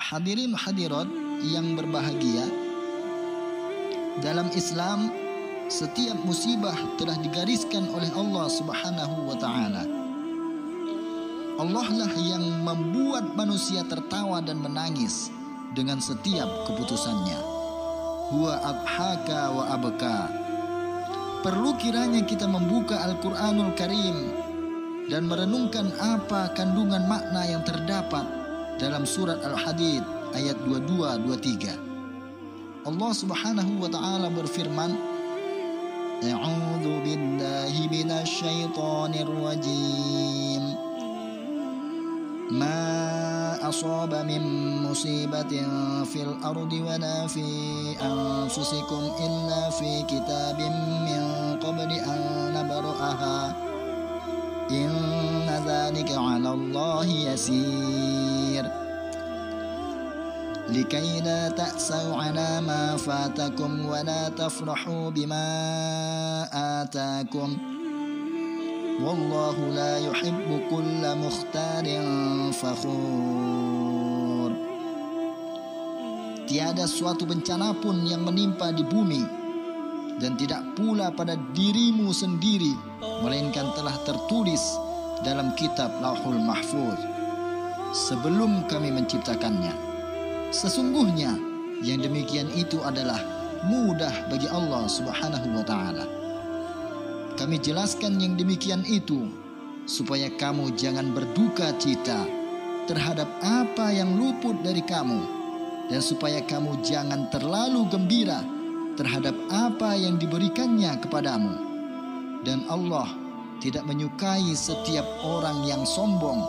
Hadirin hadirat yang berbahagia, dalam Islam setiap musibah telah digariskan oleh Allah Subhanahu wa taala. Allah lah yang membuat manusia tertawa dan menangis dengan setiap keputusannya. Huwa adhaka wa abka. Perlu kiranya kita membuka Al-Quranul Karim dan merenungkan apa kandungan makna yang terdapat dalam surat Al-Hadid ayat 22-23. Allah Subhanahu wa taala berfirman, A'udzu billahi minasy syaithanir rajim. Ma asaba min musibatin fil ardi wala fi anfusikum illa fi kitabim min qabli an nabra'aha. Inna dzalika 'ala Allahi yasir. Likai la ta'sau 'ala ma fatakum wa la tafrahu bima atakum. Wallahu la yuhibbu kulla mukhtalin fakhur. Tiada suatu bencana pun yang menimpa di bumi dan tidak pula pada dirimu sendiri, melainkan telah tertulis dalam kitab Lauhul Mahfuz sebelum kami menciptakannya. Sesungguhnya yang demikian itu adalah mudah bagi Allah Subhanahu wa taala. Kami jelaskan yang demikian itu supaya kamu jangan berduka cita terhadap apa yang luput dari kamu, dan supaya kamu jangan terlalu gembira terhadap apa yang diberikannya kepadamu. Dan Allah tidak menyukai setiap orang yang sombong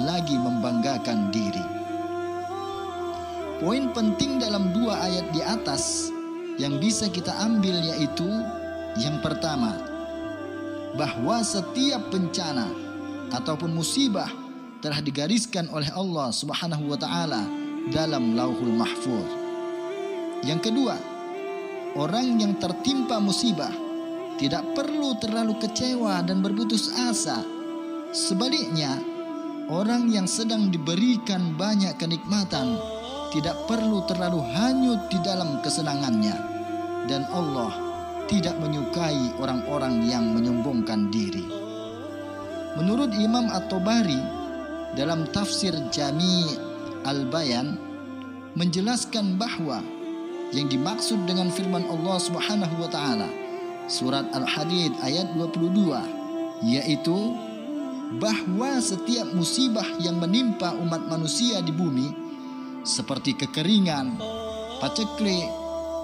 lagi membanggakan diri. Poin penting dalam dua ayat di atas yang bisa kita ambil yaitu, yang pertama, bahwa setiap bencana ataupun musibah telah digariskan oleh Allah Subhanahu wa taala dalam Lauhul Mahfuz. Yang kedua, orang yang tertimpa musibah tidak perlu terlalu kecewa dan berputus asa. Sebaliknya, orang yang sedang diberikan banyak kenikmatan tidak perlu terlalu hanyut di dalam kesenangannya. Dan Allah tidak menyukai orang-orang yang menyombongkan diri. Menurut Imam At-Tabari dalam tafsir Jami' Al-Bayan menjelaskan bahwa yang dimaksud dengan firman Allah Subhanahu wa taala surat Al-Hadid ayat 22 yaitu bahwa setiap musibah yang menimpa umat manusia di bumi seperti kekeringan, paceklik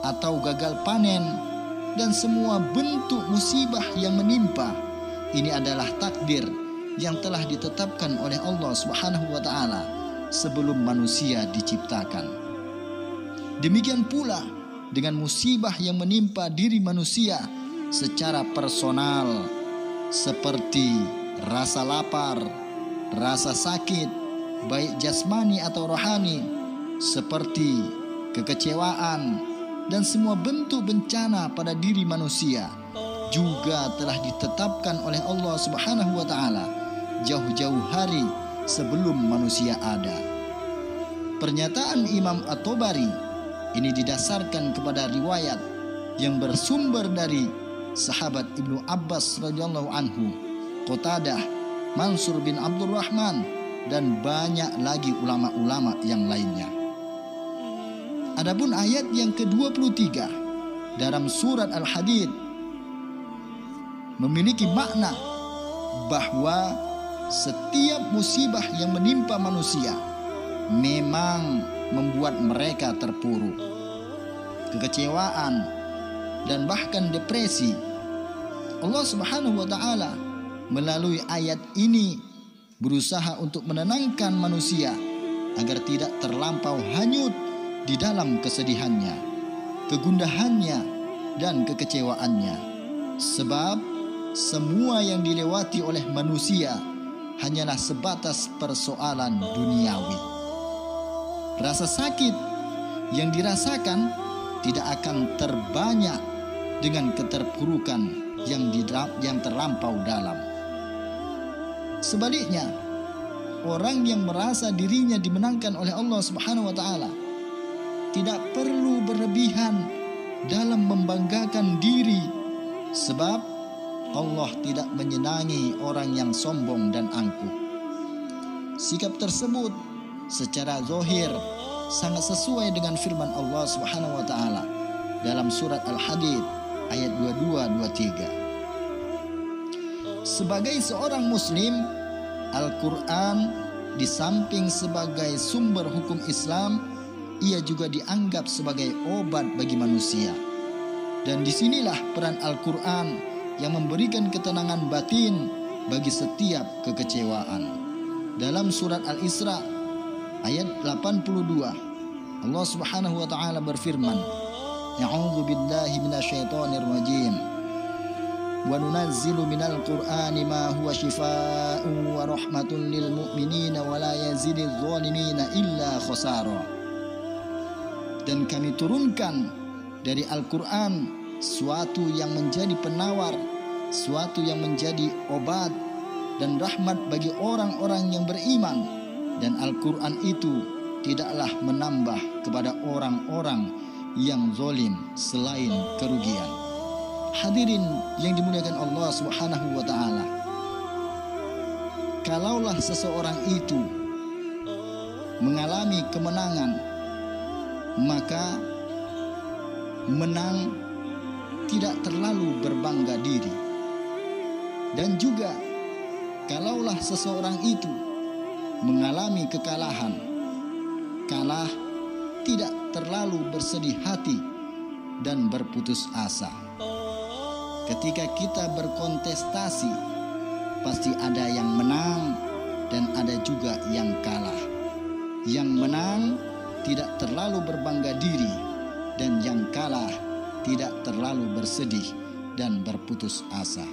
atau gagal panen dan semua bentuk musibah yang menimpa ini adalah takdir yang telah ditetapkan oleh Allah Subhanahu wa taala sebelum manusia diciptakan. Demikian pula dengan musibah yang menimpa diri manusia secara personal seperti rasa lapar, rasa sakit baik jasmani atau rohani, seperti kekecewaan dan semua bentuk bencana pada diri manusia juga telah ditetapkan oleh Allah Subhanahu wa taala jauh-jauh hari sebelum manusia ada. Pernyataan Imam At-Tabari ini didasarkan kepada riwayat yang bersumber dari sahabat Ibnu Abbas radhiyallahu anhu, Qatadah, Mansur bin Abdurrahman dan banyak lagi ulama-ulama yang lainnya. Adapun ayat yang ke-23 dalam surat Al-Hadid memiliki makna bahwa setiap musibah yang menimpa manusia memang membuat mereka terpuruk, kekecewaan dan bahkan depresi. Allah Subhanahu wa taala melalui ayat ini berusaha untuk menenangkan manusia agar tidak terlampau hanyut di dalam kesedihannya, kegundahannya dan kekecewaannya. Sebab semua yang dilewati oleh manusia hanyalah sebatas persoalan duniawi. Rasa sakit yang dirasakan tidak akan terbanyak dengan keterpurukan yang terlampau dalam. Sebaliknya, orang yang merasa dirinya dimenangkan oleh Allah Subhanahu wa taala tidak perlu berlebihan dalam membanggakan diri, sebab Allah tidak menyenangi orang yang sombong dan angkuh. Sikap tersebut secara zahir sangat sesuai dengan firman Allah Subhanahu wa taala dalam surat Al-Hadid ayat 22-23. Sebagai seorang muslim, Al-Qur'an di samping sebagai sumber hukum Islam, ia juga dianggap sebagai obat bagi manusia. Dan disinilah peran Al-Qur'an yang memberikan ketenangan batin bagi setiap kekecewaan. Dalam surat Al-Isra ayat 82, Allah Subhanahu wa taala berfirman, "A'udzu billahi minasyaitonir rajim. Wa nunazzilu minal Qur'ani ma huwa shifaa'un wa rahmatun lil mu'minina wa la yazididz zalimina illa khasara." Dan kami turunkan dari Al-Quran suatu yang menjadi penawar, suatu yang menjadi obat dan rahmat bagi orang-orang yang beriman. Dan Al-Quran itu tidaklah menambah kepada orang-orang yang zalim selain kerugian. Hadirin yang dimuliakan Allah Subhanahu wa taala, kalaulah seseorang itu mengalami kemenangan, maka menang tidak terlalu berbangga diri. Dan juga kalaulah seseorang itu mengalami kekalahan, kalah tidak terlalu bersedih hati dan berputus asa. Ketika kita berkontestasi, pasti ada yang menang dan ada juga yang kalah. Yang menang tidak terlalu berbangga diri, dan yang kalah tidak terlalu bersedih dan berputus asa.